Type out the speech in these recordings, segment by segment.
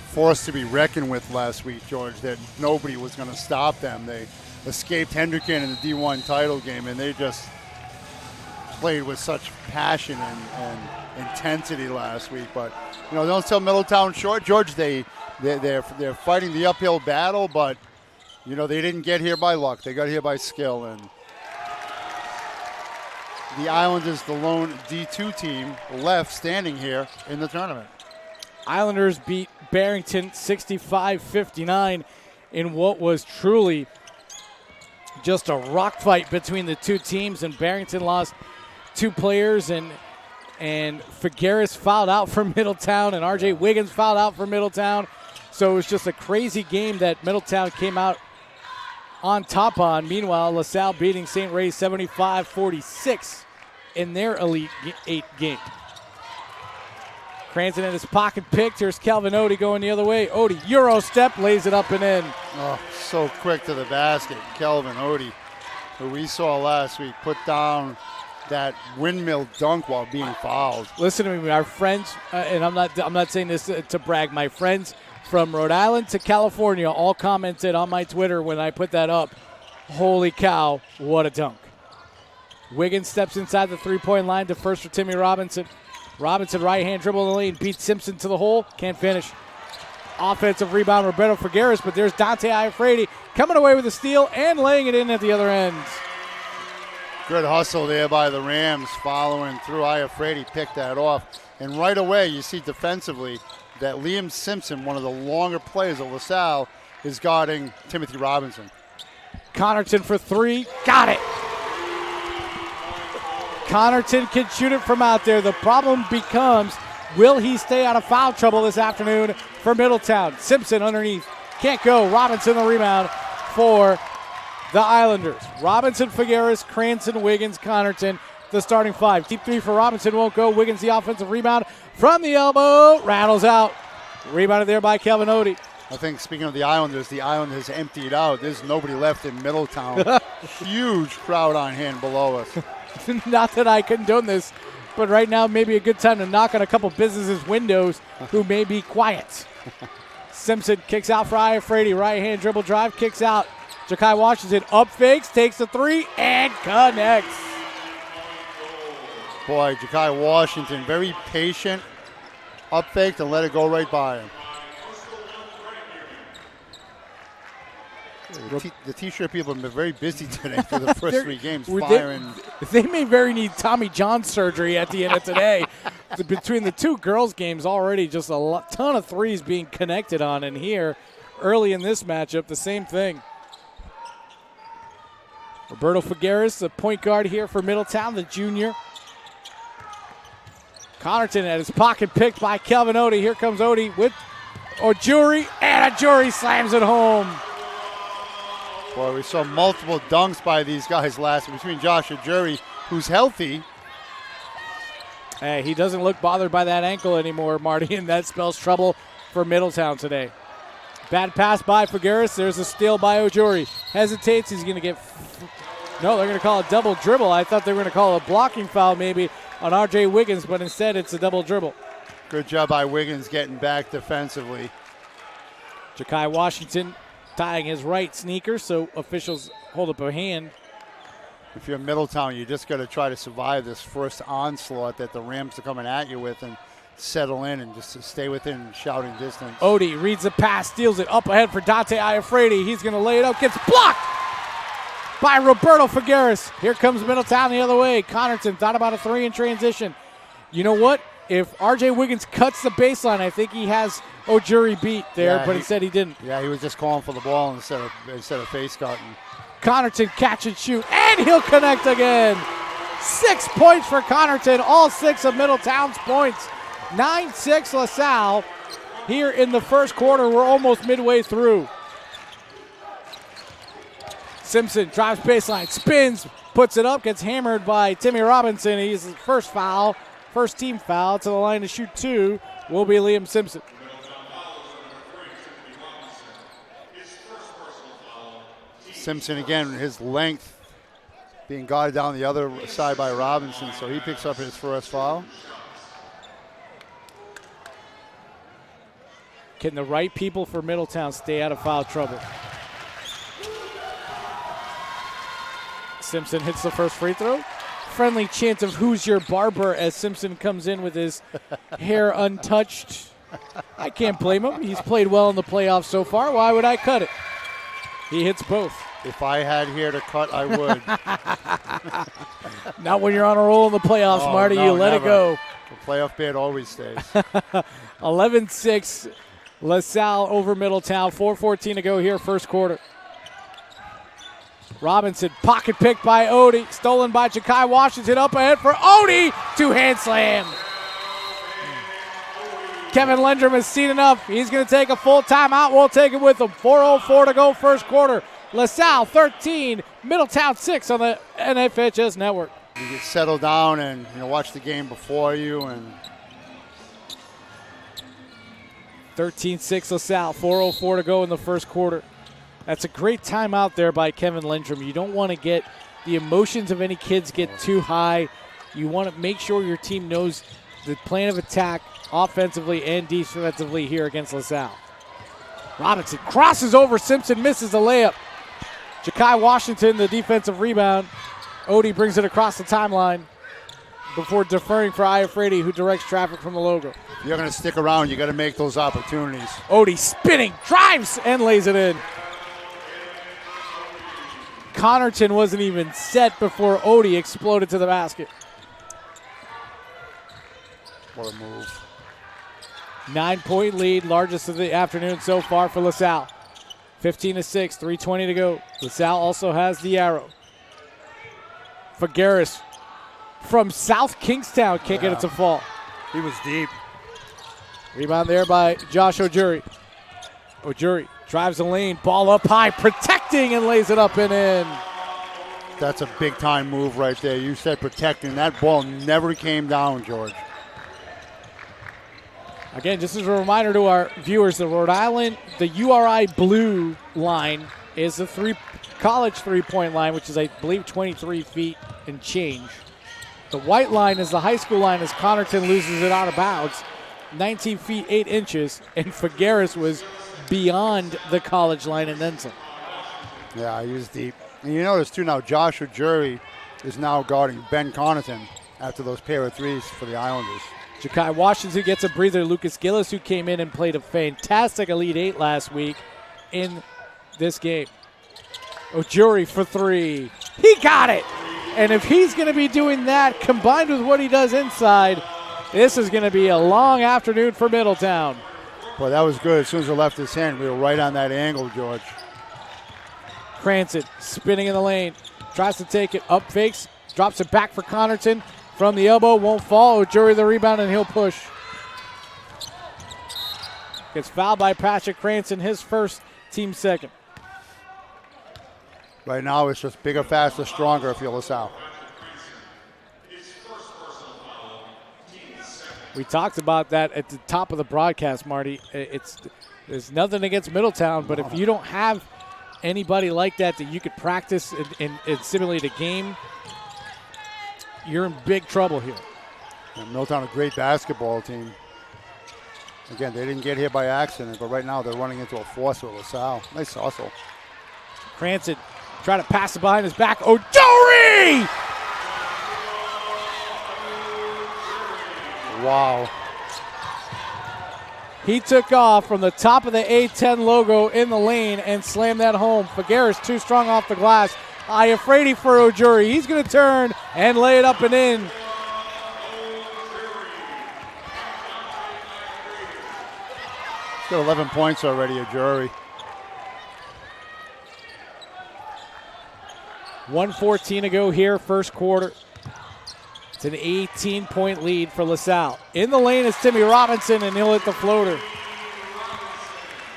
Force to be reckoned with last week, George, that nobody was going to stop them. They escaped Hendricken in the D1 title game, and they just played with such passion and intensity last week. But, don't sell Middletown short, George. They're fighting the uphill battle, but, they didn't get here by luck. They got here by skill. And the Islanders, the lone D2 team, left standing here in the tournament. Islanders beat Barrington 65-59 in what was truly just a rock fight between the two teams, and Barrington lost 2 players, and Figueres fouled out for Middletown, and R.J. Wiggins fouled out for Middletown. So it was just a crazy game that Middletown came out on top on. Meanwhile, LaSalle beating St. Ray's 75-46 in their Elite 8 game. Cranston in his pocket picked. Here's Kelvin Odie going the other way. Odie, Euro step, lays it up and in. Oh, so quick to the basket. Kelvin Odie, who we saw last week, put down that windmill dunk while being fouled. Listen to me, our friends, and I'm not saying this to brag. My friends from Rhode Island to California all commented on my Twitter when I put that up. Holy cow, what a dunk. Wiggins steps inside the three-point line to first for Timmy Robinson. Robinson right-hand dribble in the lane, beats Simpson to the hole, can't finish. Offensive rebound, Roberto Figueres, but there's Dante Iafredi coming away with a steal and laying it in at the other end. Good hustle there by the Rams, following through. Iafredi picked that off. And right away, you see defensively that Liam Simpson, one of the longer players of LaSalle, is guarding Timothy Robinson. Connerton for 3, got it. Connerton can shoot it from out there. The problem becomes, will he stay out of foul trouble this afternoon for Middletown? Simpson underneath, can't go. Robinson the rebound for the Islanders. Robinson, Figueres, Cranston, Wiggins, Connerton, the starting 5. Deep 3 for Robinson won't go. Wiggins the offensive rebound from the elbow, rattles out. Rebounded there by Kelvin Odie. I think, speaking of the Islanders emptied out. There's nobody left in Middletown. Huge crowd on hand below us. Not that I condone this, but right now maybe a good time to knock on a couple businesses' windows who may be quiet. Simpson kicks out for Iafredi. Right-hand dribble drive, kicks out. Ja'Kai Washington up fakes, takes the 3, and connects. Boy, Ja'Kai Washington, very patient, up faked and let it go right by him. The T-shirt people have been very busy today for the first 3 games, firing. They may very need Tommy John surgery at the end of today. Between the 2 girls' games already, just a ton of threes being connected on. And here, early in this matchup, the same thing. Roberto Figueres, the point guard here for Middletown, the junior. Connerton at his pocket picked by Kelvin Odie. Here comes Odie with Ojuri, and Ojuri slams it home. Boy, we saw multiple dunks by these guys last week between Josh Ojuri, who's healthy. Hey, he doesn't look bothered by that ankle anymore, Marty, and that spells trouble for Middletown today. Bad pass by Figueres. There's a steal by Ojuri. Hesitates. He's going to get... No, they're going to call a double dribble. I thought they were going to call a blocking foul maybe on R.J. Wiggins, but instead it's a double dribble. Good job by Wiggins getting back defensively. Ja'Kai Washington tying his right sneaker, so officials hold up a hand. If you're Middletown, you just got to try to survive this first onslaught that the Rams are coming at you with and settle in and just stay within shouting distance. Odie reads the pass, steals it up ahead for Dante Iafredi. He's going to lay it out, gets blocked by Roberto Figueres. Here comes Middletown the other way. Connerton thought about a 3 in transition. You know what? If R.J. Wiggins cuts the baseline, I think he has Ojuri beat there, but instead he didn't. Yeah, he was just calling for the ball instead of face cutting. Connerton catch and shoot, and he'll connect again. 6 points for Connerton, all 6 of Middletown's points. 9-6 LaSalle here in the first quarter. We're almost midway through. Simpson drives baseline, spins, puts it up, gets hammered by Timmy Robinson. He's his first team foul to the line to shoot 2 will be Liam Simpson. Simpson again, his length being guarded down the other side by Robinson, so he picks up his first foul. Can the right people for Middletown stay out of foul trouble? Simpson hits the first free throw. Friendly chant of "Who's your barber?" as Simpson comes in with his hair untouched. I can't blame him. He's played well in the playoffs so far. Why would I cut it? He hits both. If I had hair to cut, I would. Not when you're on a roll in the playoffs, Oh, Marty. no, You let never. it go. The playoff bid always stays. 11-6, LaSalle over Middletown. 4:14 to go here, first quarter. Robinson, pocket pick by Odie. Stolen by Ja'Kai Washington. Up ahead for Odie. Two-hand slam. Kevin Lendrum has seen enough. He's going to take a full timeout. We'll take it with him. 4:04 to go, first quarter. LaSalle 13, Middletown 6 on the NFHS network. You get settled down and watch the game before you. And 13-6 LaSalle, 4:04 to go in the first quarter. That's a great timeout there by Kevin Lendrum. You don't want to get the emotions of any kids get too high. You want to make sure your team knows the plan of attack offensively and defensively here against LaSalle. Robinson crosses over Simpson, misses the layup. Ja'Kai Washington, the defensive rebound. Odie brings it across the timeline before deferring for Iafredi, who directs traffic from the logo. if you're going to stick around, you got to make those opportunities. Odie spinning, drives, and lays it in. Connerton wasn't even set before Odie exploded to the basket. What a move. 9-point lead, largest of the afternoon so far for LaSalle. 15-6, 3:20 to go. LaSalle also has the arrow. Figueres from South Kingstown can't get it to fall. He was deep. Rebound there by Josh Ojuri. Ojuri drives the lane, ball up high, protecting and lays it up and in. That's a big-time move right there. You said protecting. That ball never came down, George. Again, just as a reminder to our viewers, the Rhode Island, the URI blue line is the college three-point line, which is, I believe, 23 feet and change. The white line is the high school line as Connerton loses it out of bounds, 19 feet 8 inches, and Figueres was beyond the college line and then some. Yeah, he was deep. And you notice, too, now Josh Ojuri is now guarding Ben Connerton after those pair of threes for the Islanders. Ja'Kai Washington gets a breather. Lucas Gillis, who came in and played a fantastic Elite Eight last week in this game. Ojuri for three. He got it! And if he's going to be doing that combined with what he does inside, this is going to be a long afternoon for Middletown. Boy, that was good. As soon as it left his hand, we were right on that angle, George. Cranston spinning in the lane. Tries to take it. Up fakes. Drops it back for Connerton. From the elbow. Won't fall. Ojuri the rebound, and he'll push. Gets fouled by Patrick Cranston. His first, team second. Right now, it's just bigger, faster, stronger if you're LaSalle. We talked about that at the top of the broadcast, Marty. There's nothing against Middletown, but if you don't have anybody like that you could practice and simulate a game, you're in big trouble here. And Middletown, a great basketball team. Again, they didn't get here by accident, but right now they're running into a force with LaSalle. Nice hustle. Cranston trying to pass it behind his back. Ojuri! Wow. He took off from the top of the A10 logo in the lane and slammed that home. Figueres too strong off the glass. Iafredi for Ojuri. He's going to turn and lay it up and in. He's got 11 points already, Ojuri. 1:14 to go here, first quarter. It's an 18-point lead for LaSalle. In the lane is Timmy Robinson, and he'll hit the floater.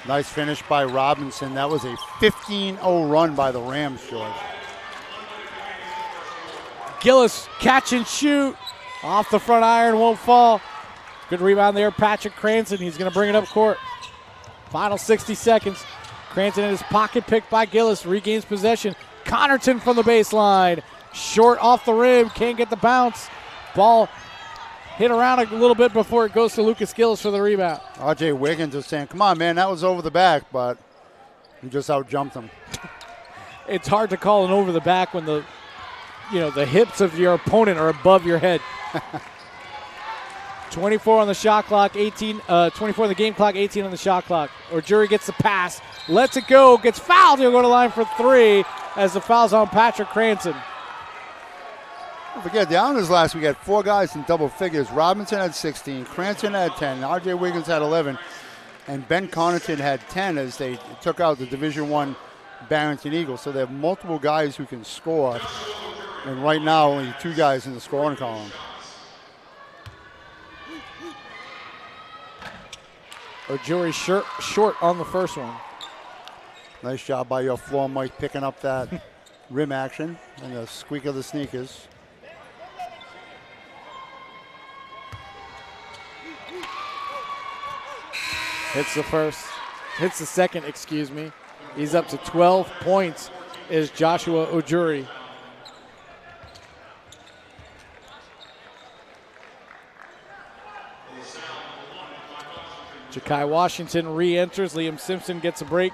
Nice finish by Robinson. That was a 15-0 run by the Rams, George. Gillis, catch and shoot. Off the front iron, won't fall. Good rebound there, Patrick Cranston. He's going to bring it up court. Final 60 seconds. Cranston in his pocket, picked by Gillis, regains possession. Connerton from the baseline. Short off the rim, can't get the bounce. Ball hit around a little bit before it goes to Lucas Gillis for the rebound. R.J. Wiggins is saying, come on, man, that was over the back, but he just out-jumped him. It's hard to call an over the back when the hips of your opponent are above your head. 24 on the shot clock, 24 on the game clock, 18 on the shot clock. Ujiri gets the pass, lets it go, gets fouled. He'll go to line for 3 as the foul's on Patrick Cranston. Don't forget, the Islanders last week had 4 guys in double figures. Robinson had 16, Cranston had 10, R.J. Wiggins had 11, and Ben Connaughton had 10 as they took out the Division I Barrington Eagles. So they have multiple guys who can score, and right now only 2 guys in the scoring column. Ujiri short on the first one. Nice job by your floor, Mike, picking up that rim action and the squeak of the sneakers. Hits the second, excuse me. He's up to 12 points is Joshua Ujiri. Ja'Kai Washington re-enters. Liam Simpson gets a break.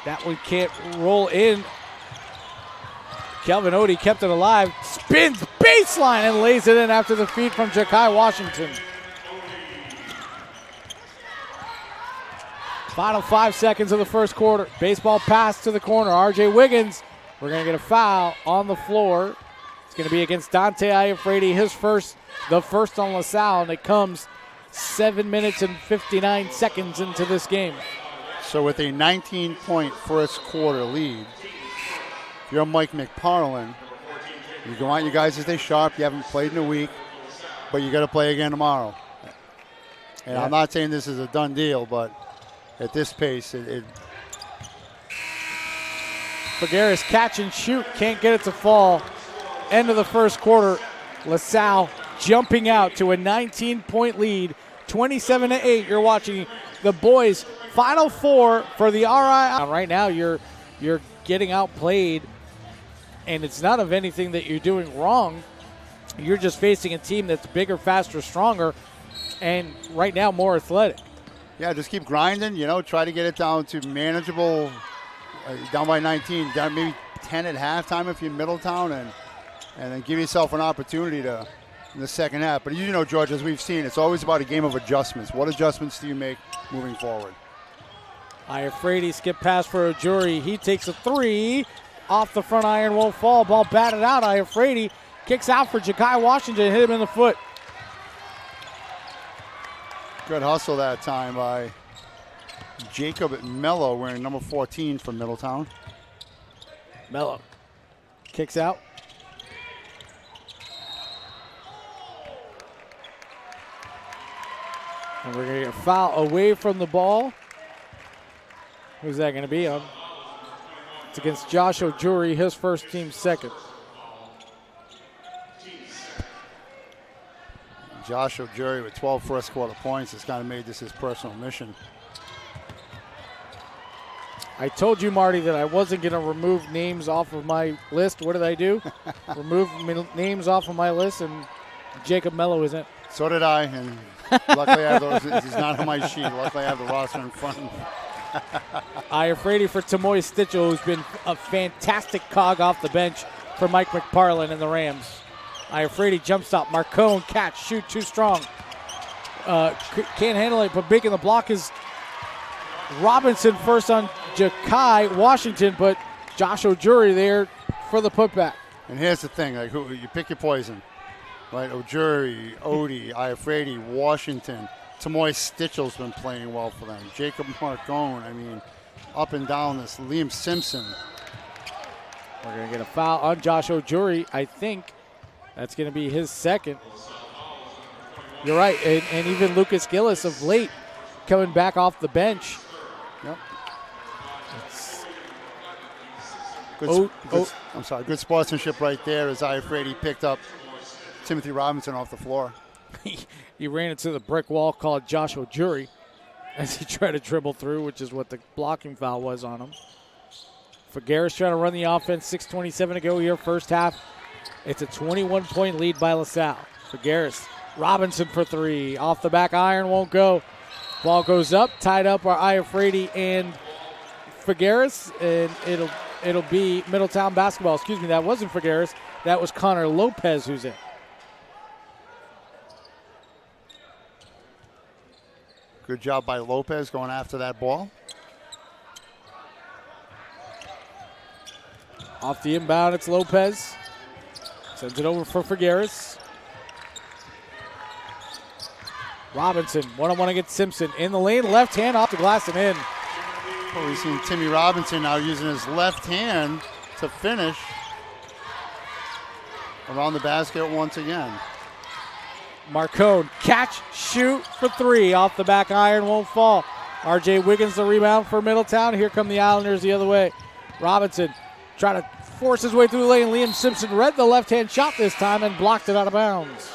That one can't roll in. Kelvin Odie kept it alive. Spins baseline and lays it in after the feed from Ja'Kai Washington. Final 5 seconds of the first quarter. Baseball pass to the corner. R.J. Wiggins. We're going to get a foul on the floor. It's going to be against Dante Iafrate, the first on LaSalle, and it comes 7 minutes and 59 seconds into this game. So with a 19-point first quarter lead, if you're Mike McParland, you want your guys to stay sharp. You haven't played in a week, but you got to play again tomorrow. And I'm not saying this is a done deal, but at this pace, Figueres catch and shoot, can't get it to fall. End of the first quarter, LaSalle jumping out to a 19-point lead, 27-8. You're watching the boys' Final Four for the RI. Right now, you're getting outplayed, and it's not of anything that you're doing wrong. You're just facing a team that's bigger, faster, stronger, and right now more athletic. Yeah, just keep grinding. Try to get it down to manageable. Down by 19, down maybe 10 at halftime if you're Middletown, and then give yourself an opportunity in the second half. But George, as we've seen, it's always about a game of adjustments. What adjustments do you make moving forward? Iafrate skip pass for Ujiri. He takes a 3 off the front iron, won't fall. Ball batted out. Iafrate kicks out for Ja'Kai Washington, hit him in the foot. Good hustle that time by Jacob Mello, wearing number 14 for Middletown. Mello kicks out. And we're going to get a foul away from the ball. Who's that going to be on? It's against Josh Ujiri, his first, team second. Josh Ujiri with 12 first quarter points has kind of made this his personal mission. I told you, Marty, that I wasn't going to remove names off of my list. What did I do? Remove names off of my list, and Jacob Mello isn't. So did I, and luckily I have those. He's not on my sheet. Luckily I have the roster in front of me. Iafrate for Tamoy Stitchell, who's been a fantastic cog off the bench for Mike McParland and the Rams. Iafrate jump stop, Marcone catch, shoot, too strong. Can't handle it, but big in the block is Robinson first on Ja'Kai Washington, but Josh Ujiri there for the putback. And here's the thing, who you pick your poison, right? Ujiri, Odie, Iafrate, Washington. Tamoy Stitchell's been playing well for them. Jacob Marcone, up and down this. Liam Simpson. We're going to get a foul on Josh Ujiri. I think that's going to be his second. You're right, and even Lucas Gillis of late coming back off the bench. Yep. Good sportsmanship right there as Iafrate picked up Timothy Robinson off the floor. He ran into the brick wall called Josh Ujiri as he tried to dribble through, which is what the blocking foul was on him. Figueres trying to run the offense. 6:27 to go here, first half. It's a 21-point lead by LaSalle. Figueres, Robinson for three. Off the back iron, won't go. Ball goes up, tied up are Iafredi and Figueres, and it'll be Middletown basketball. Excuse me, that wasn't Figueres. That was Connor Lopez who's in. Good job by Lopez going after that ball. Off the inbound, it's Lopez. Sends it over for Figueres. Robinson, one-on-one against Simpson. In the lane, left hand off the glass and in. Well, we've seen Timmy Robinson now using his left hand to finish around the basket once again. Marcone, catch, shoot for three. Off the back iron, won't fall. R.J. Wiggins the rebound for Middletown. Here come the Islanders the other way. Robinson trying to force his way through the lane. Liam Simpson read the left-hand shot this time and blocked it out of bounds.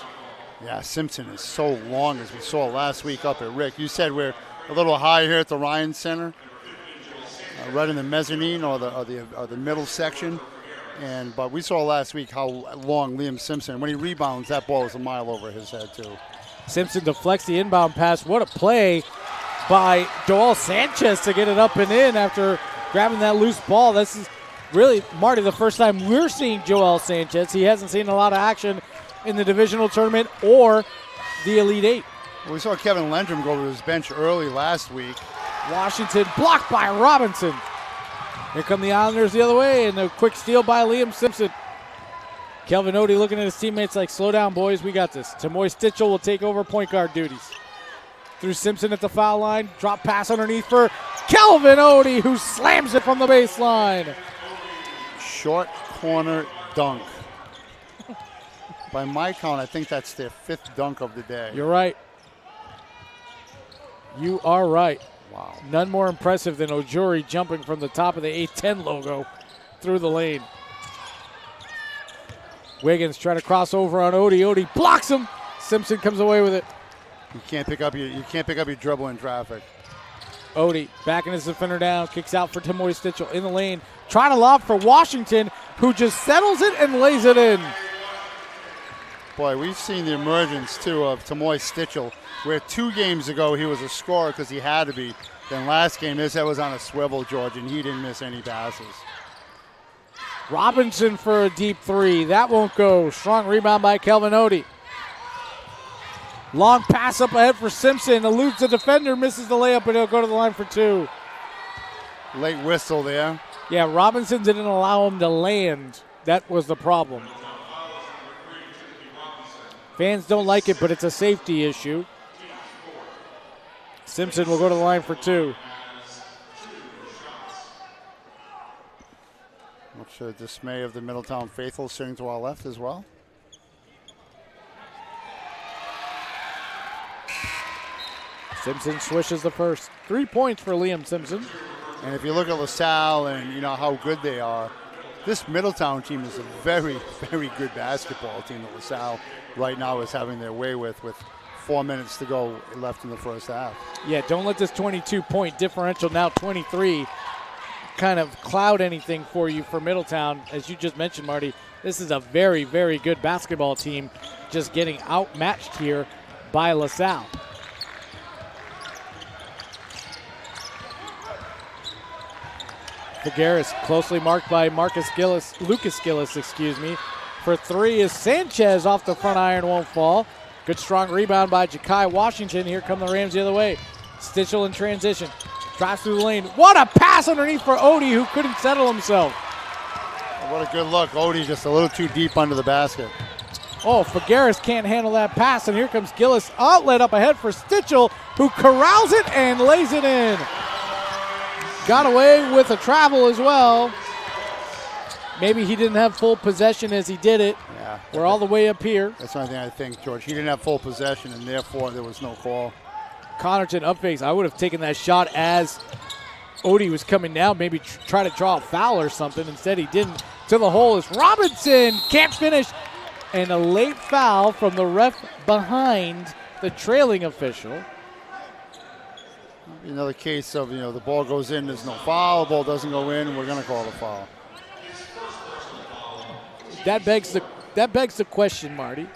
Yeah, Simpson is so long, as we saw last week up at Rick. You said we're a little high here at the Ryan Center, right in the mezzanine or the middle section. But we saw last week how long Liam Simpson, when he rebounds, that ball is a mile over his head too. Simpson deflects the inbound pass. What a play by Joel Sanchez to get it up and in after grabbing that loose ball. This is really, Marty, the first time we're seeing Joel Sanchez. He hasn't seen a lot of action in the divisional tournament or the Elite Eight. Well, we saw Kevin Lendrum go to his bench early last week. Washington blocked by Robinson. Here come the Islanders the other way, and a quick steal by Liam Simpson. Kelvin Odie looking at his teammates like, slow down, boys, we got this. Tamoy Stitchell will take over point guard duties. Through Simpson at the foul line, drop pass underneath for Kelvin Odie, who slams it from the baseline. Short corner dunk. By my count, I think that's their fifth dunk of the day. You're right. You are right. Wow. None more impressive than Ojuri jumping from the top of the 8-10 logo through the lane. Wiggins trying to cross over on Odie. Odie blocks him. Simpson comes away with it. You can't pick up your dribble in traffic. Odie backing his defender down, kicks out for Tamoy Stitchell in the lane. Trying to lob for Washington, who just settles it and lays it in. Boy, we've seen the emergence, too, of Tamoy Stitchell, where 2 games ago he was a scorer because he had to be. Then last game, his head was on a swivel, George, and he didn't miss any passes. Robinson for a deep three. That won't go. Strong rebound by Kelvin Odie. Long pass up ahead for Simpson. Eludes the defender, misses the layup, but he'll go to the line for 2. Late whistle there. Yeah, Robinson didn't allow him to land. That was the problem. Fans don't like it, but it's a safety issue. Simpson will go to the line for 2. Much dismay of the Middletown faithful sitting to our left as well. Simpson swishes the first. 3 points for Liam Simpson. And if you look at LaSalle and you know how good they are, this Middletown team is a very, very good basketball team that LaSalle right now is having their way with 4 minutes to go left in the first half. Yeah, don't let this 22-point differential, now 23, kind of cloud anything for you for Middletown. As you just mentioned, Marty, this is a very, very good basketball team just getting outmatched here by LaSalle. Figueres closely marked by Lucas Gillis, For 3 is Sanchez off the front iron, won't fall. Good strong rebound by Ja'Kai Washington. Here come the Rams the other way. Stitchell in transition. Drives through the lane. What a pass underneath for Odie, who couldn't settle himself. What a good look. Odie's just a little too deep under the basket. Oh, Figueres can't handle that pass, and here comes Gillis. Outlet up ahead for Stitchell, who corrals it and lays it in. Got away with a travel as well. Maybe he didn't have full possession as he did it. Yeah. We're all the way up here. That's the only thing I think, George. He didn't have full possession, and therefore there was no call. Connerton up fakes. I would have taken that shot as Odie was coming down, maybe try to draw a foul or something. Instead, he didn't. To the hole is Robinson. Can't finish. And a late foul from the ref behind the trailing official. Another case of, the ball goes in, there's no foul, the ball doesn't go in, we're going to call the foul. That begs that begs the question, Marty.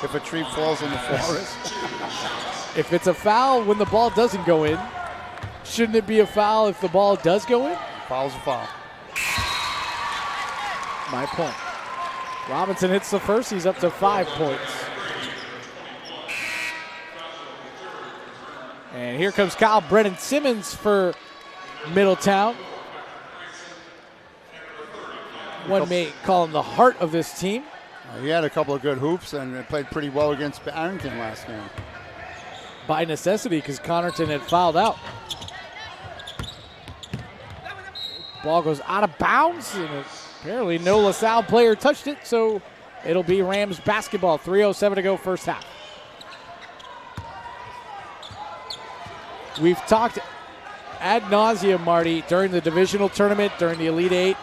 If a tree falls in the forest. If it's a foul when the ball doesn't go in, shouldn't it be a foul if the ball does go in? Foul's a foul. My point. Robinson hits the first. He's up to 5 points. And here comes Kyle Brennan Simmons for Middletown. One may call him the heart of this team. He had a couple of good hoops and played pretty well against Barrington last game. By necessity, because Connerton had fouled out. Ball goes out of bounds, and apparently no LaSalle player touched it, so it'll be Rams basketball. 3:07 to go first half. We've talked ad nauseum, Marty, during the divisional tournament, during the Elite Eight,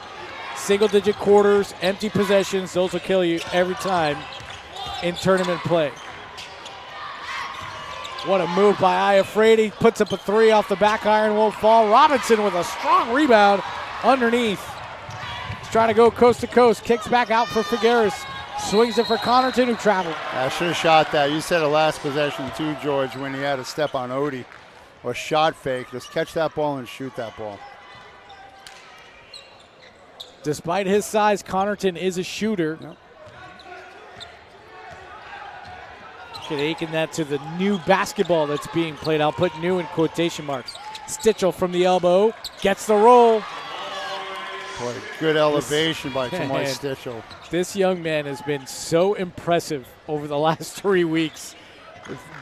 single-digit quarters, empty possessions. Those will kill you every time in tournament play. What a move by Iafrate. Puts up a three off the back iron, won't fall. Robinson with a strong rebound underneath. He's trying to go coast to coast. Kicks back out for Figueres. Swings it for Connerton, who traveled. I should have shot that. You said it last possession too, George, when he had a step on Odie. Or shot fake. Just catch that ball and shoot that ball. Despite his size, Connerton is a shooter. Yep. Taking that to the new basketball that's being played. I'll put new in quotation marks. Stitchell from the elbow. Gets the roll. Boy, good elevation by Tomoy Stitchell. This young man has been so impressive over the last 3 weeks.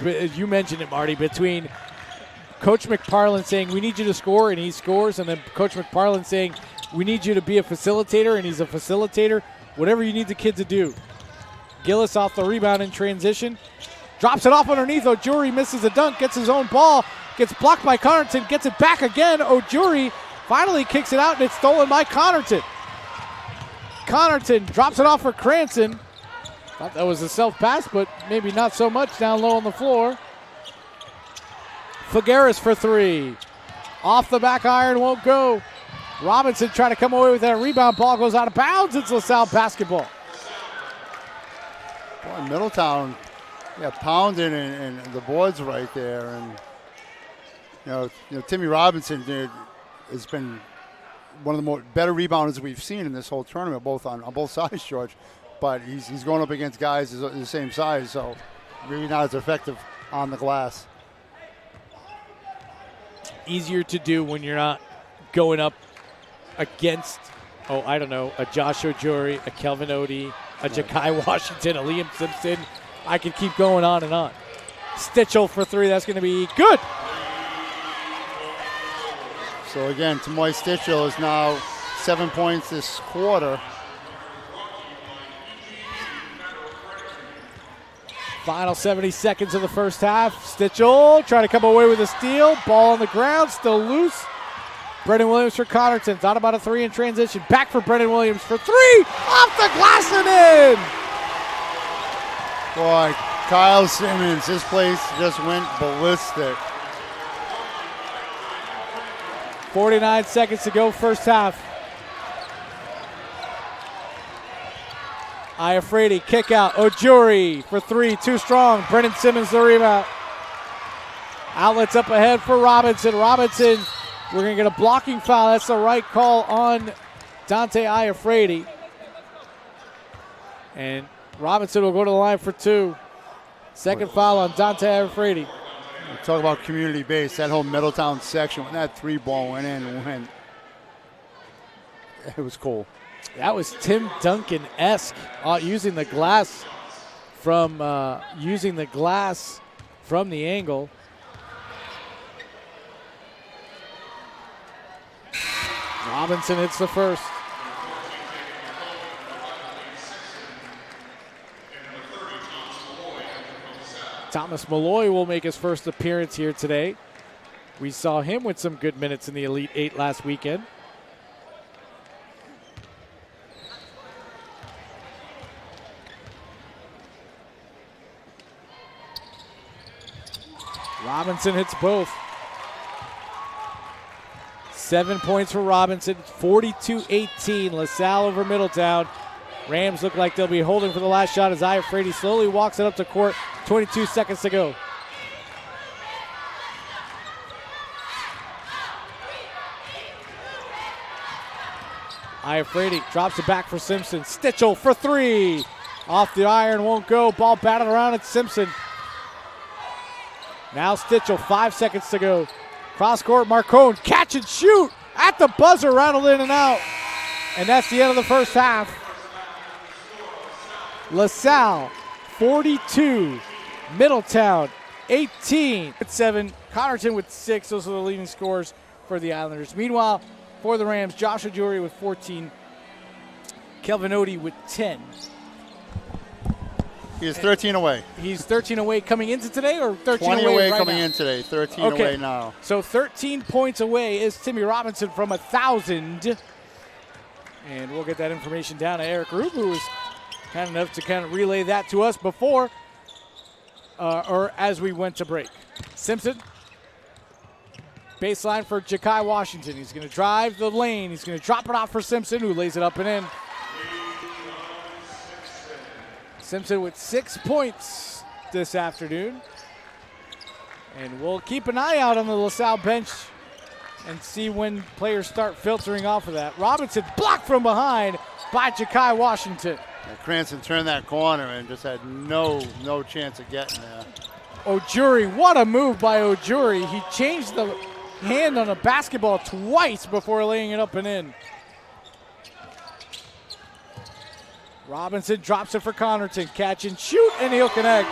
As you mentioned it, Marty, between Coach McParland saying, we need you to score, and he scores, and then Coach McParland saying, we need you to be a facilitator, and he's a facilitator. Whatever you need the kid to do. Gillis off the rebound in transition. Drops it off underneath. Ojuri misses a dunk, gets his own ball, gets blocked by Connerton, gets it back again. Ojuri finally kicks it out, and it's stolen by Connerton. Connerton drops it off for Cranston. Thought that was a self-pass, but maybe not so much down low on the floor. Figueres for three. Off the back iron, won't go. Robinson trying to come away with that rebound. Ball goes out of bounds. It's LaSalle basketball. Boy, Middletown, pounding and the board's right there. And, you know Timmy Robinson has been one of the better rebounders we've seen in this whole tournament, both on both sides, George. But he's going up against guys the same size, so maybe not as effective on the glass. Easier to do when you're not going up against, a Josh Ojuri, a Kelvin Odie, a Ja'Kai Washington, a Liam Simpson. I could keep going on and on. Stitchell for three. That's going to be good. So again, Tomoy Stitchell is now 7 points this quarter. Final 70 seconds of the first half. Stitchell trying to come away with a steal. Ball on the ground, still loose. Brendan Williams for Connerton. Thought about a three in transition. Back for Brendan Williams for three. Off the glass and in. Boy, Kyle Simmons, this place just went ballistic. 49 seconds to go, first half. Iafrate, kick out. Ojuri for three, too strong. Brendan Simmons the rebound. Outlets up ahead for Robinson. Robinson, we're going to get a blocking foul. That's the right call on Dante Iafrate. And Robinson will go to the line for two. Second foul on Dante Iafrate. Talk about community base. That whole Middletown section, when that three ball went in, it was cool. That was Tim Duncan-esque, using the glass from the angle. Robinson hits the first. Thomas Malloy will make his first appearance here today. We saw him with some good minutes in the Elite Eight last weekend. Robinson hits both. 7 points for Robinson, 42-18, LaSalle over Middletown. Rams look like they'll be holding for the last shot as Iafrate slowly walks it up to court. 22 seconds to go. Iafrate drops it back for Simpson. Stitchell for three. Off the iron, won't go. Ball batted around at Simpson. Now Stitchell, 5 seconds to go. Cross court, Marcone, catch and shoot. At the buzzer, rattled in and out. And that's the end of the first half. LaSalle, 42. Middletown, 18. At 7, Connerton with 6. Those are the leading scores for the Islanders. Meanwhile, for the Rams, Josh Ojuri with 14. Kelvin Odie with 10. He is 13 away. He's 13 away coming into today, or 13 20 away right coming now? in today. 13 Okay. away now. So 13 points away is Timmy Robinson from 1,000. And we'll get that information down to Eric Rube, who was kind enough to kind of relay that to us before or as we went to break. Simpson. Baseline for Ja'Kai Washington. He's going to drive the lane. He's going to drop it off for Simpson, who lays it up and in. Simpson with 6 points this afternoon. And we'll keep an eye out on the LaSalle bench and see when players start filtering off of that. Robinson blocked from behind by Ja'Kai Washington. And Cranston turned that corner and just had no chance of getting there. Ojuri, what a move by Ojuri. He changed the hand on a basketball twice before laying it up and in. Robinson drops it for Connerton. Catch and shoot, and he'll connect.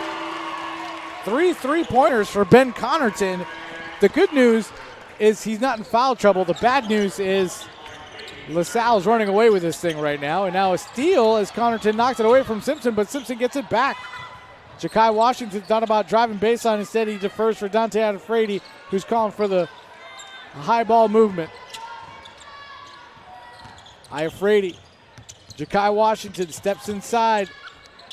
3 3-pointers for Ben Connerton. The good news is he's not in foul trouble. The bad news is LaSalle's running away with this thing right now. And now a steal as Connerton knocks it away from Simpson, but Simpson gets it back. Ja'Kai Washington thought about driving baseline. Instead, he defers for Dante Iafrate, who's calling for the high ball movement. Iafrate. Ja'Kai Washington steps inside,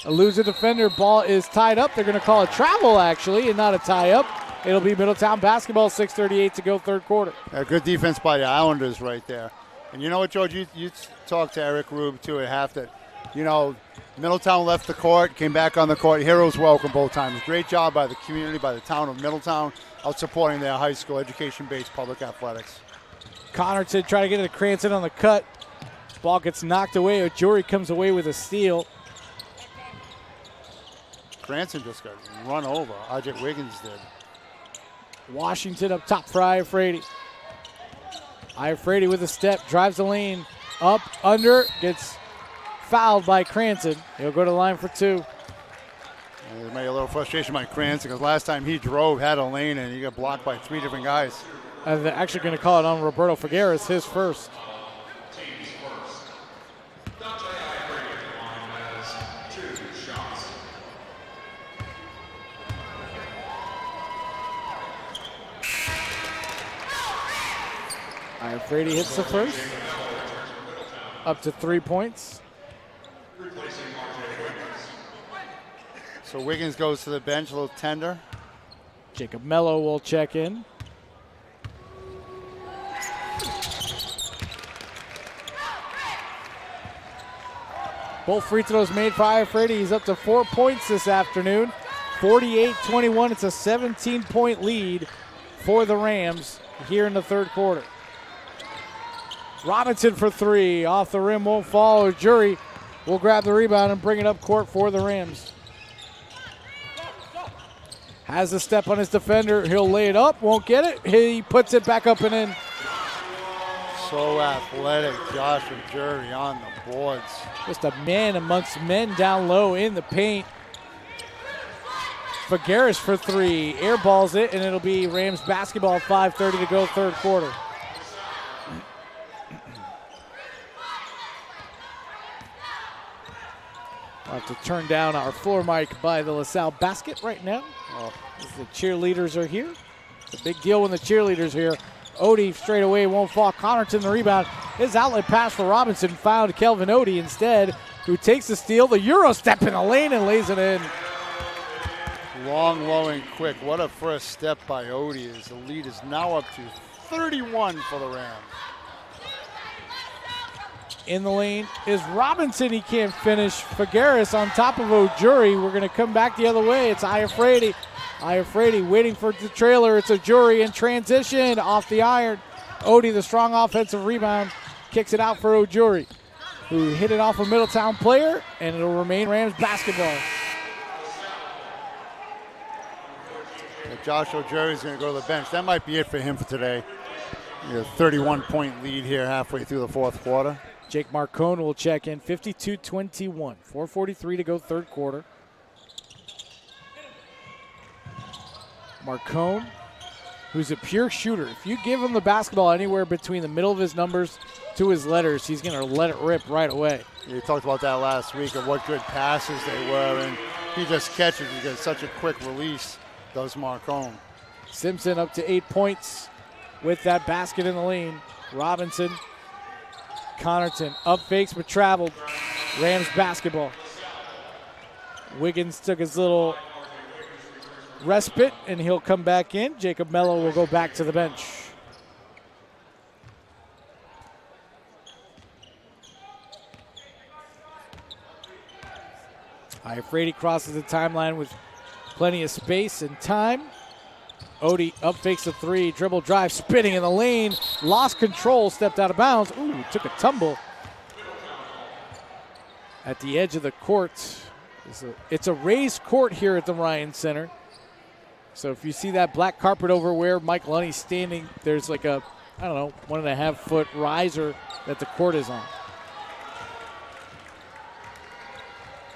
eludes a defender. Ball is tied up. They're going to call a travel, actually, and not a tie-up. It'll be Middletown basketball, 6:38 to go, third quarter. Good defense by the Islanders right there. And you know what, George? You talked to Eric Rube, too, at half that, Middletown left the court, came back on the court. Heroes welcome both times. Great job by the community, by the town of Middletown, out supporting their high school education-based public athletics. Connerton trying to get it to Cranston on the cut. Ball gets knocked away. Ojuri comes away with a steal. Cranston just got run over. Ajit Wiggins did. Washington up top for Iafrate. Iafrate with a step, drives the lane, up, under, gets fouled by Cranston. He'll go to the line for 2. And there may be a little frustration by Cranston because last time he drove, had a lane, and he got blocked by 3 different guys. They're actually going to call it on Roberto Figueres, his first. Iafrate hits the first. Up to 3 points. So Wiggins goes to the bench, a little tender. Jacob Mello will check in. Both free throws made for Iafrate. He's up to 4 points this afternoon. 48-21. It's a 17-point lead for the Rams here in the third quarter. Robinson for 3. Off the rim, won't fall. Ojuri will grab the rebound and bring it up court for the Rams. Has a step on his defender. He'll lay it up, won't get it. He puts it back up and in. So athletic, Josh Ojuri on the boards. Just a man amongst men down low in the paint. Figueres for 3. Airballs it, and it'll be Rams basketball. 5:30 to go, third quarter. I'll have to turn down our floor mic by the LaSalle basket right now. The cheerleaders are here. It's a big deal when the cheerleaders are here. Odie straight away won't fall. Connerton the rebound. His outlet pass for Robinson found Kelvin Odie instead, who takes the steal. The Euro step in the lane and lays it in. Long, low, and quick. What a first step by Odie. The lead is now up to 31 for the Rams. In the lane is Robinson. He can't finish. Figueres on top of Ojuri. We're going to come back the other way. It's Iafredi. Iafredi waiting for the trailer. It's Ojuri in transition off the iron. Odie, the strong offensive rebound, kicks it out for Ojuri, who hit it off a Middletown player, and it'll remain Rams basketball. Josh Ojuri is going to go to the bench. That might be it for him for today. A 31-point lead here halfway through the fourth quarter. Jake Marcone will check in, 52-21. 4:43 to go third quarter. Marcone, who's a pure shooter. If you give him the basketball anywhere between the middle of his numbers to his letters, he's going to let it rip right away. You talked about that last week of what good passes they were, and he just catches. He gets such a quick release, does Marcone. Simpson up to 8 points with that basket in the lane. Robinson, Connerton up fakes but traveled. Rams basketball. Wiggins took his little respite, and he'll come back in. Jacob Mello will go back to the bench. Iafredi crosses the timeline with plenty of space and time. Odie up fakes a three, dribble drive, spinning in the lane, lost control, stepped out of bounds. Ooh, took a tumble at the edge of the court. It's a raised court here at the Ryan Center. So if you see that black carpet over where Mike Lunny's standing, there's like a, 1.5 foot riser that the court is on.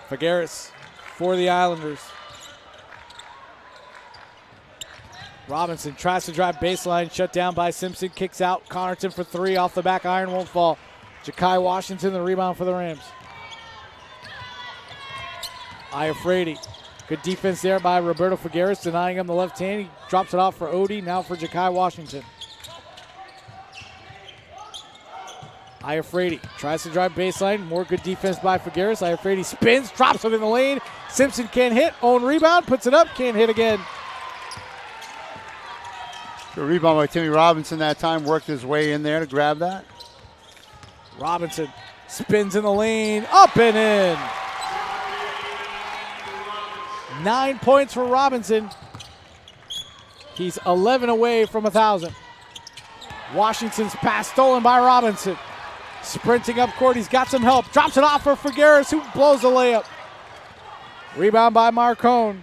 Figueres for the Islanders. Robinson tries to drive baseline, shut down by Simpson, kicks out. Connerton for three, off the back iron, won't fall. Ja'Kai Washington, the rebound for the Rams. Iafredi. Good defense there by Roberto Figueres, denying him the left hand. He drops it off for Odie, now for Ja'Kai Washington. Iafredi tries to drive baseline. More good defense by Figueres. Iafredi spins, drops it in the lane. Simpson can't hit. Own rebound, puts it up, can't hit again. Good rebound by Timmy Robinson that time. Worked his way in there to grab that. Robinson spins in the lane, up and in. 9 points for Robinson. He's 11 away from 1,000. Washington's pass stolen by Robinson. Sprinting up court, he's got some help. Drops it off for Figueres, who blows the layup. Rebound by Marcone.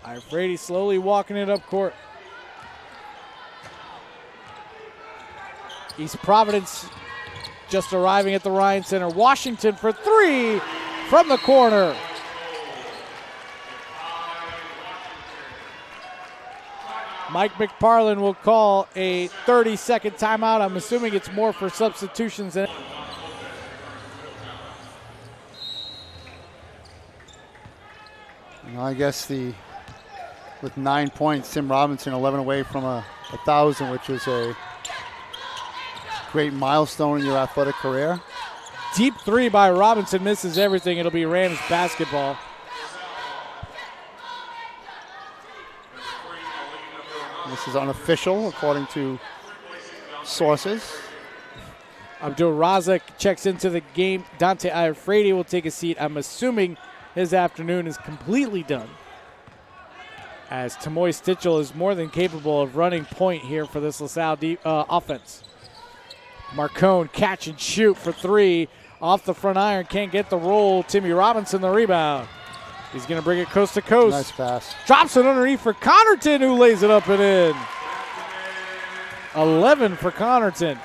Iafredi slowly walking it up court. East Providence just arriving at the Ryan Center. Washington for three from the corner. Mike McParland will call a 30-second timeout. I'm assuming it's more for substitutions. I guess with 9 points, Tim Robinson 11 away from 1,000, which is a great milestone in your athletic career. Deep three by Robinson misses everything. It'll be Rams basketball. This is unofficial, according to sources. Abdul Razak checks into the game. Dante Iafredi will take a seat. I'm assuming his afternoon is completely done, as Tamoy Stitchell is more than capable of running point here for this LaSalle offense. Marcone catch and shoot for three. Off the front iron, can't get the roll. Timmy Robinson the rebound. He's going to bring it coast to coast. Nice pass. Drops it underneath for Connerton, who lays it up and in. 11 for Connerton.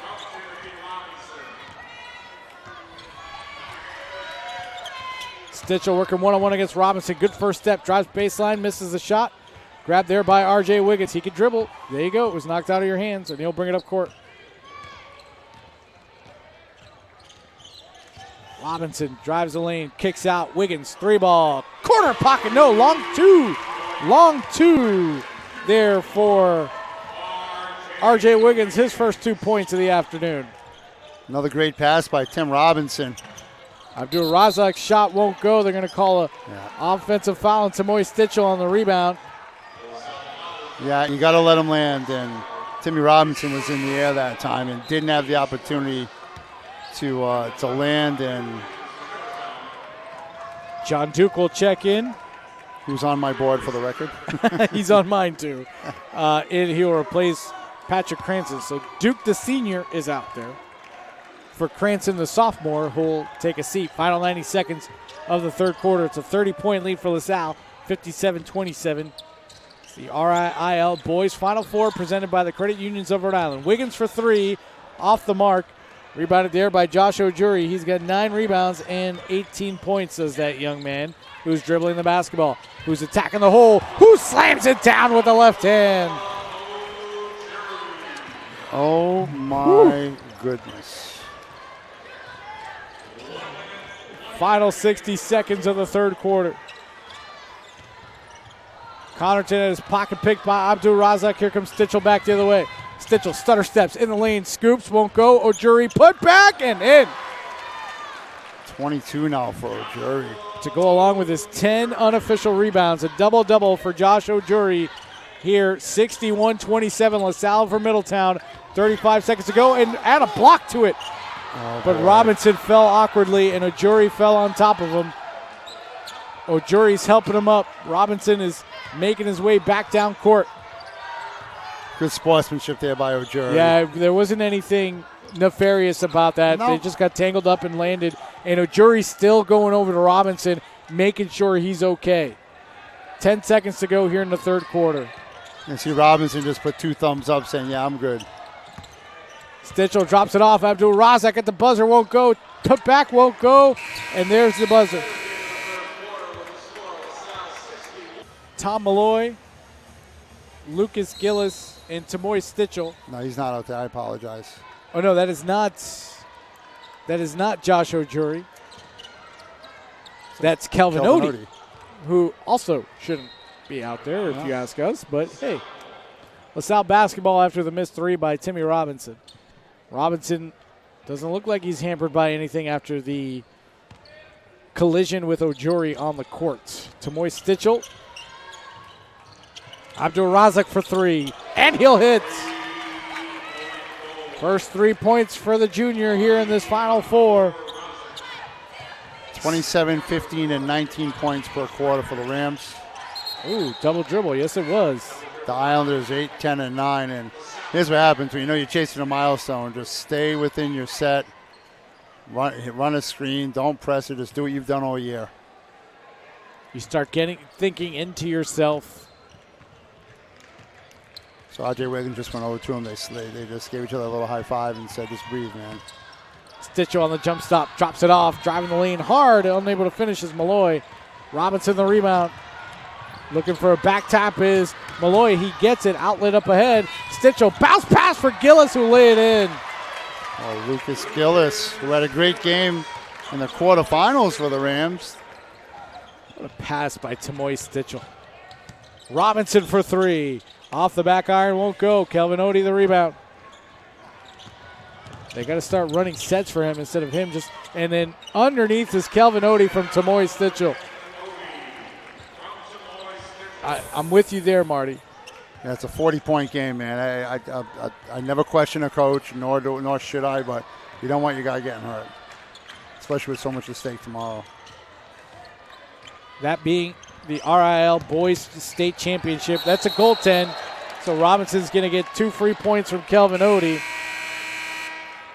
Stitchell working one-on-one against Robinson. Good first step. Drives baseline, misses the shot. Grabbed there by R.J. Wiggins. He could dribble. There you go. It was knocked out of your hands, and he'll bring it up court. Robinson drives the lane, kicks out. Wiggins, three ball. Corner pocket, no, long two. Long two there for R.J. Wiggins, his first 2 points of the afternoon. Another great pass by Tim Robinson. Abdul Razak's shot won't go. They're going to call a offensive foul on Tamoy Stitchell on the rebound. Yeah, you got to let him land. And Timmy Robinson was in the air that time and didn't have the opportunity to land, and John Duke will check in. he was on my board for the record. He's on mine too. And he will replace Patrick Cranston. So Duke the senior is out there for Cranston the sophomore, who will take a seat. Final 90 seconds of the third quarter. It's a 30-point lead for LaSalle, 57-27. It's the RIL Boys Final Four presented by the Credit Unions of Rhode Island. Wiggins for three, off the mark. Rebounded there by Josh O'Jury. He's got 9 rebounds and 18 points, says that young man who's dribbling the basketball, who's attacking the hole, who slams it down with the left hand. Oh, my goodness. Final 60 seconds of the third quarter. Connerton at his pocket picked by Abdul Razak. Here comes Stitchell back the other way. Stitchell stutter steps in the lane, scoops, won't go. O'Jury put back and in. 22 now for O'Jury. To go along with his 10 unofficial rebounds, a double-double for Josh O'Jury here. 61-27 LaSalle for Middletown. 35 seconds to go and add a block to it. But Robinson fell awkwardly and O'Jury fell on top of him. O'Jury's helping him up. Robinson is making his way back down court. Good sportsmanship there by O'Jury. Yeah, there wasn't anything nefarious about that. No. They just got tangled up and landed. And O'Jury's still going over to Robinson, making sure he's okay. 10 seconds to go here in the third quarter. And see Robinson just put 2 thumbs up saying, yeah, I'm good. Stitchell drops it off. Abdul Razak at the buzzer, won't go. Put back, won't go. And there's the buzzer. Tom Malloy, Lucas Gillis, and Tamoy Stitchell. No, he's not out there. I apologize. Oh no, that is not Josh O'Jury. That's Kelvin Odie, who also shouldn't be out there if you ask us. But hey, LaSalle basketball after the missed 3 by Timmy Robinson. Robinson doesn't look like he's hampered by anything after the collision with O'Jury on the court. Tamoy Stitchell. Abdul Razak for 3, and he'll hit. First 3 points for the junior here in this Final Four. 27, 15, and 19 points per quarter for the Rams. Ooh, double dribble. Yes, it was. The Islanders 8, 10, and 9. And here's what happens when you know you're chasing a milestone. Just stay within your set. Run a screen. Don't press it. Just do what you've done all year. You start thinking into yourself. So R.J. Wiggins just went over to him. They just gave each other a little high five and said, just breathe, man. Stitchell on the jump stop, drops it off, driving the lane hard, unable to finish is Malloy. Robinson the rebound. Looking for a back tap is Malloy. He gets it, outlet up ahead. Stitchell, bounce pass for Gillis, who lay it in. Oh, Lucas Gillis, who had a great game in the quarterfinals for the Rams. What a pass by Tamoy Stitchell. Robinson for 3. Off the back iron, won't go. Kelvin Odie the rebound. They got to start running sets for him instead of him just. And then underneath is Kelvin Odie from Tamoy Stitchell. I'm with you there, Marty. Yeah, it's a 40-point game, man. I never question a coach, nor should I, but you don't want your guy getting hurt, especially with so much at stake tomorrow. That being the RIL Boys State Championship. That's a goaltend. So Robinson's going to get 2 free points from Kelvin Odie.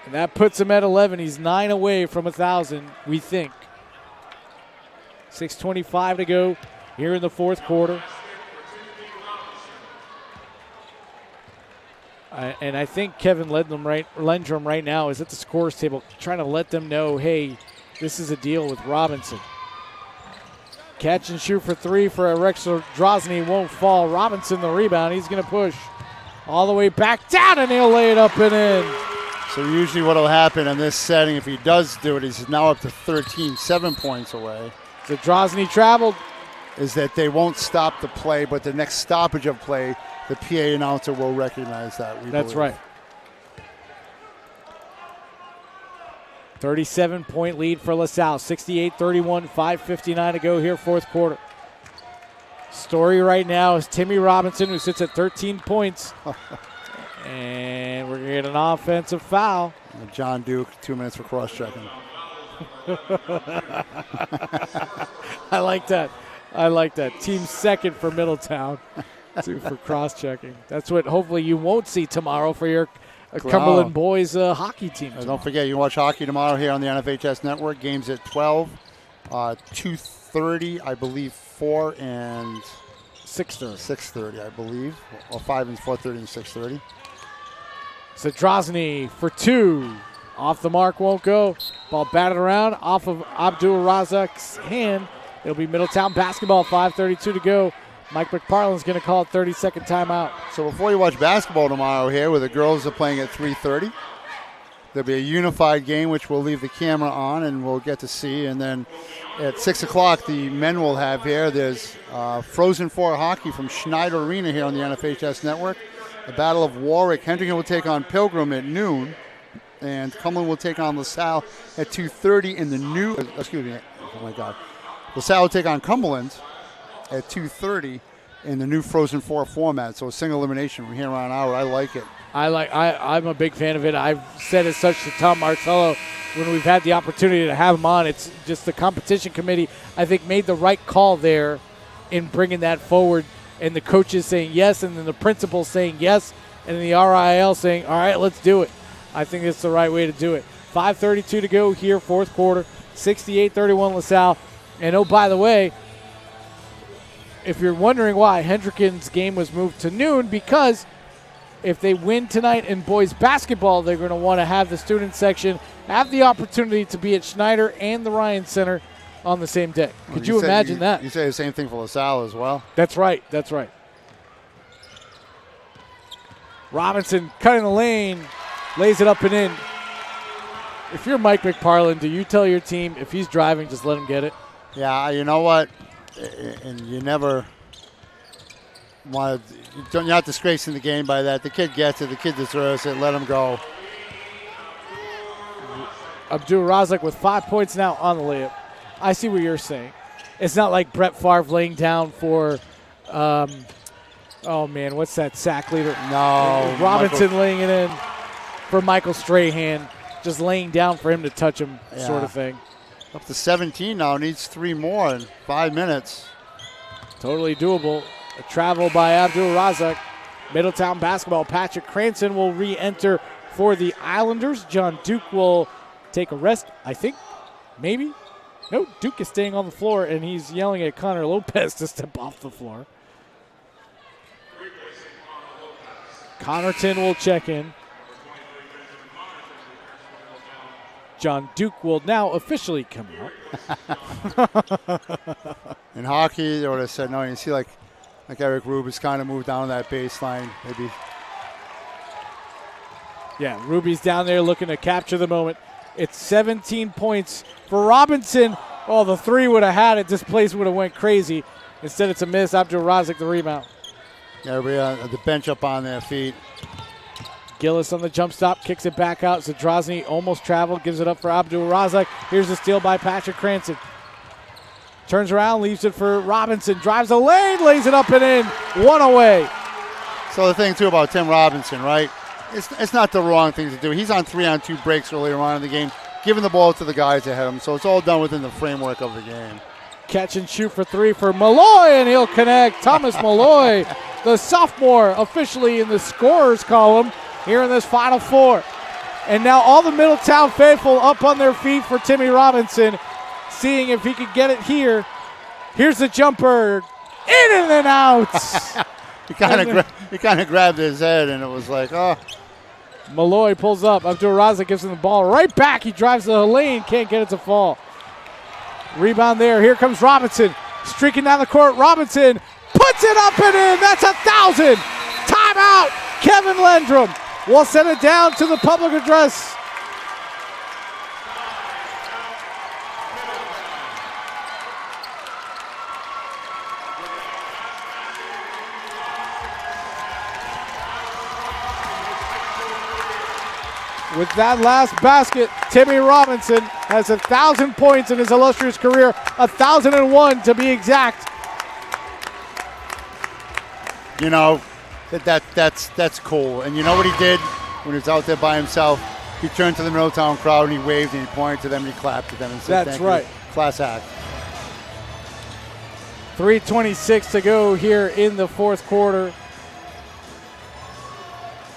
And that puts him at 11. He's 9 away from 1,000, we think. 6:25 to go here in the fourth quarter. And I think Kevin Lendrum right now is at the scores table trying to let them know, hey, this is a deal with Robinson. Catch and shoot for 3 for Rex Drozny won't fall. Robinson the rebound. He's going to push all the way back down, and he'll lay it up and in. So usually what will happen in this setting, if he does do it, he's now up to 13, 7 points away. So Drozny traveled. Is that they won't stop the play, but the next stoppage of play, the PA announcer will recognize that. That's right. 37-point lead for LaSalle. 68-31, 5:59 to go here, fourth quarter. Story right now is Timmy Robinson, who sits at 13 points. And we're going to get an offensive foul. John Duke, 2 minutes for cross-checking. I like that. Team second for Middletown. 2 for cross-checking. That's what hopefully you won't see tomorrow for your Cumberland boys hockey team. Don't forget, you can watch hockey tomorrow here on the NFHS Network. Games at 12, 2:30, I believe, 4 and 6:30. 6:30, I believe. Or 5 and 4:30 and 6:30. Zadrozny for 2. Off the mark, won't go. Ball batted around off of Abdul Razak's hand. It'll be Middletown basketball, 5:32 to go. Mike McParland's going to call a 30-second timeout. So before you watch basketball tomorrow here, where the girls are playing at 3:30, there'll be a unified game, which we'll leave the camera on and we'll get to see. And then at 6 o'clock, the men will have here. There's Frozen Four hockey from Schneider Arena here on the NFHS Network. The Battle of Warwick. Hendricken will take on Pilgrim at noon. And Cumberland will take on LaSalle at 2:30 in the new, oh my God. LaSalle will take on Cumberland at 2:30 in the new Frozen Four format. So a single elimination from here on out. I like it. I'm a big fan of it. I've said as such to Tom Martello when we've had the opportunity to have him on. It's just the competition committee, I think, made the right call there in bringing that forward. And the coaches saying yes, and then the principal saying yes, and then the RIL saying, all right, let's do it. I think it's the right way to do it. 5:32 to go here, fourth quarter. 68-31 LaSalle. And oh, by the way, if you're wondering why, Hendricken's game was moved to noon, because if they win tonight in boys basketball, they're going to want to have the student section have the opportunity to be at Schneider and the Ryan Center on the same day. Could you imagine that? You say the same thing for LaSalle as well? That's right. Robinson cutting the lane, lays it up and in. If you're Mike McParland, do you tell your team if he's driving, just let him get it? Yeah, you know what? And you never want to, you're not disgracing the game by that. The kid gets it. The kid deserves it. Let him go. Abdul Razak with 5 points now on the layup. I see what you're saying. It's not like Brett Favre laying down for, oh man, what's that sack leader? No. Robinson laying it in for Michael Strahan, just laying down for him to touch him, sort of thing. Up to 17 now, needs 3 more in 5 minutes. Totally doable. A travel by Abdul Razak. Middletown basketball. Patrick Cranston will re-enter for the Islanders. John Duke will take a rest, I think. Maybe. No, Duke is staying on the floor, and he's yelling at Connor Lopez to step off the floor. Connerton will check in. John Duke will now officially come out. In hockey, they would have said no. You see, like Eric Ruby's kind of moved down that baseline, maybe. Yeah, Ruby's down there looking to capture the moment. It's 17 points for Robinson. Oh, the 3 would have had it. This place would have went crazy. Instead, it's a miss. Abdul Razak the rebound. Yeah, everybody on the bench up on their feet. Gillis on the jump stop, kicks it back out. Zadrozny almost traveled, gives it up for Abdul Razak. Here's the steal by Patrick Cranston. Turns around, leaves it for Robinson. Drives the lane, lays it up and in. 1 away. So the thing, too, about Tim Robinson, right? It's not the wrong thing to do. He's on 3-on-2 breaks earlier on in the game, giving the ball to the guys ahead of him. So it's all done within the framework of the game. Catch and shoot for 3 for Malloy, and he'll connect. Thomas Malloy, the sophomore, officially in the scorers column here in this Final Four. And now all the Middletown faithful up on their feet for Timmy Robinson, seeing if he could get it here. Here's the jumper. In and then out. He kind of grabbed his head, and it was like, oh. Malloy pulls up. Abdul Razak gives him the ball right back. He drives the lane, can't get it to fall. Rebound there. Here comes Robinson. Streaking down the court. Robinson puts it up and in. That's 1,000. Timeout. Kevin Lendrum will send it down to the public address. With that last basket, Timmy Robinson has 1,000 points in his illustrious career, 1,001 to be exact. You know, that's cool. And you know what he did when he was out there by himself? He turned to the Middletown crowd and he waved and he pointed to them and he clapped to them and said, That's "Thank right. you." Class act. 3:26 to go here in the fourth quarter.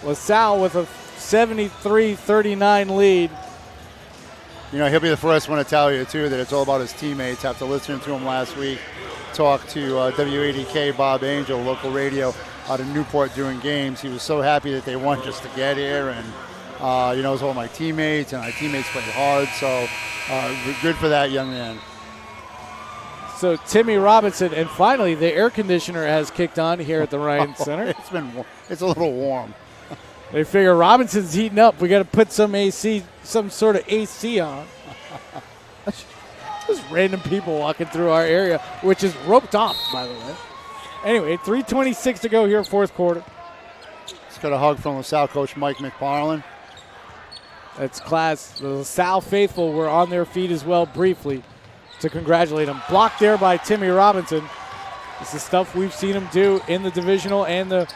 LaSalle with a 73-39 lead. You know, he'll be the first one to tell you, too, that it's all about his teammates. After listening to him last week, talk to WADK, Bob Angel, local radio out of Newport doing games. He was so happy that they won just to get here. And, you know, it was all my teammates, and my teammates played hard. So good for that young man. So Timmy Robinson, and finally the air conditioner has kicked on here at the Ryan Center. It's a little warm. They figure Robinson's heating up. We got to put some AC, some sort of AC on. Just random people walking through our area, which is roped off, by the way. Anyway, 3:26 to go here, fourth quarter. Just got a hug from LaSalle coach Mike McFarland. That's class. The LaSalle faithful were on their feet as well briefly to congratulate him. Blocked there by Timmy Robinson. This is stuff we've seen him do in the divisional and the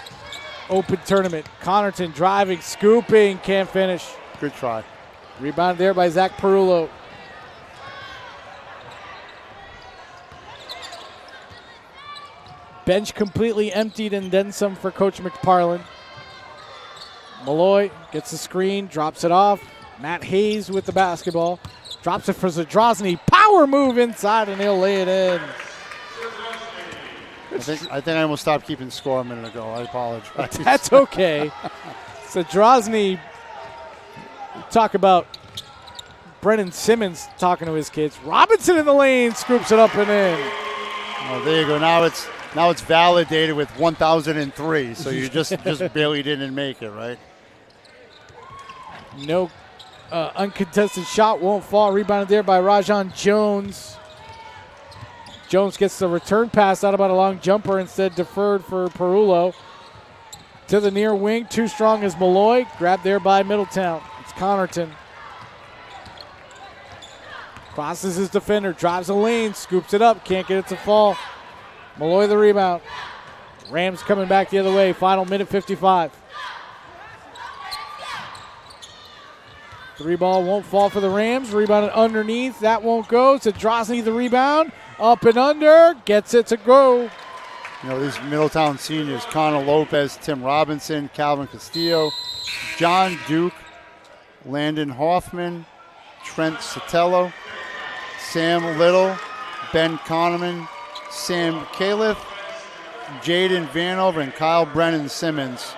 open tournament. Connerton driving, scooping, can't finish. Good try. Rebound there by Zach Perullo. Bench completely emptied and then some for Coach McFarland. Malloy gets the screen, drops it off. Matt Hayes with the basketball. Drops it for Zadrozny. Power move inside and he'll lay it in. I think I almost stopped keeping score a minute ago. I apologize. That's okay. Zadrozny, talk about Brennan Simmons talking to his kids. Robinson in the lane, scoops it up and in. Oh, there you go. Now it's validated with 1,003. So you just barely didn't make it, right? No uncontested shot won't fall. Rebounded there by Rajon Jones. Jones gets the return pass out about a long jumper, instead deferred for Perullo. To the near wing, too strong is Malloy. Grabbed there by Middletown. It's Connerton. Crosses his defender, drives the lane, scoops it up, can't get it to fall. Malloy the rebound. Rams coming back the other way, final minute 55. Three ball won't fall for the Rams. Rebounded underneath. That won't go. Zadrozny the rebound. Up and under. Gets it to go. You know, these Middletown seniors, Connor Lopez, Tim Robinson, Calvin Castillo, John Duke, Landon Hoffman, Trent Sotelo, Sam Little, Ben Kahneman, Sam Califf, Jaden Vanover, and Kyle Brennan Simmons.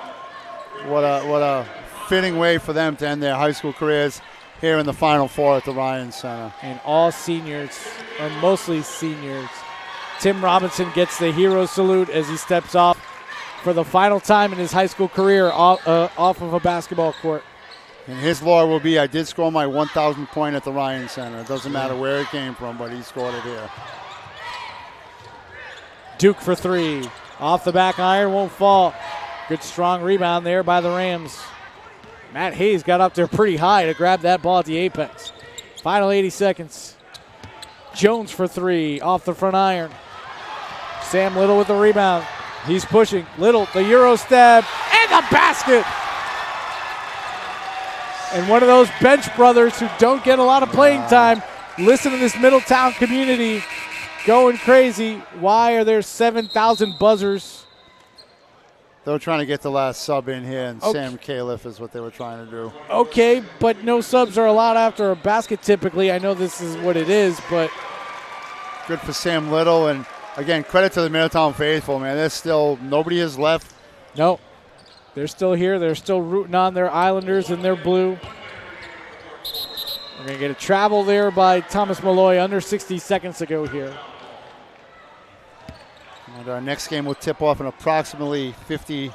What a fitting way for them to end their high school careers here in the Final Four at the Ryan Center. And all seniors, or mostly seniors. Tim Robinson gets the hero salute as he steps off for the final time in his high school career off of a basketball court. And his law will be, I did score my 1,000th point at the Ryan Center. It doesn't matter where it came from, but he scored it here. Duke for three. Off the back iron, won't fall. Good strong rebound there by the Rams. Matt Hayes got up there pretty high to grab that ball at the apex. Final 80 seconds. Jones for three, off the front iron. Sam Little with the rebound. He's pushing. Little, the Euro stab, and the basket! And one of those bench brothers who don't get a lot of playing time. Listen to this Middletown community going crazy. Why are there 7,000 buzzers? They were trying to get the last sub in here, and Sam Califf is what they were trying to do. Okay, but no subs are allowed after a basket typically. I know this is what it is, but good for Sam Little. And, again, credit to the Middletown faithful, man. There's still nobody has left. No. They're still here. They're still rooting on their Islanders in their blue. We're going to get a travel there by Thomas Malloy under 60 seconds to go here. And our next game will tip off in approximately 50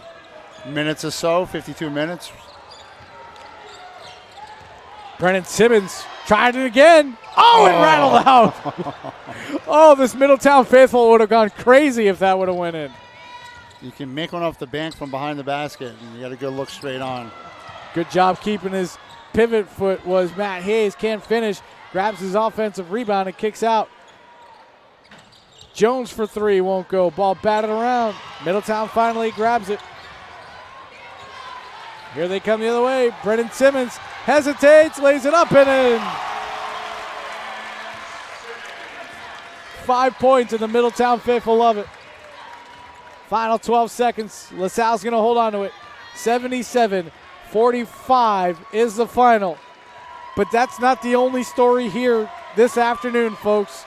minutes or so, 52 minutes. Brennan Simmons tried it again. Oh, it rattled out. Oh, this Middletown faithful would have gone crazy if that would have went in. You can make one off the bank from behind the basket, and you got a good look straight on. Good job keeping his pivot foot was Matt Hayes. Can't finish. Grabs his offensive rebound and kicks out. Jones for three, won't go. Ball batted around. Middletown finally grabs it. Here they come the other way. Brennan Simmons hesitates, lays it up and in. 5 points, and the Middletown faithful love it. Final 12 seconds. LaSalle's going to hold on to it. 77-45 is the final. But that's not the only story here this afternoon, folks.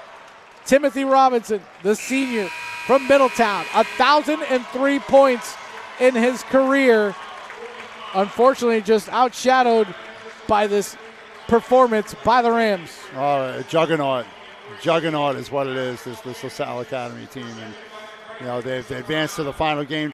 Timothy Robinson, the senior from Middletown, 1,003 points in his career. Unfortunately, just outshadowed by this performance by the Rams. Oh, a juggernaut. Juggernaut is what it is, this LaSalle Academy team. And, you know, they've advanced to the final game.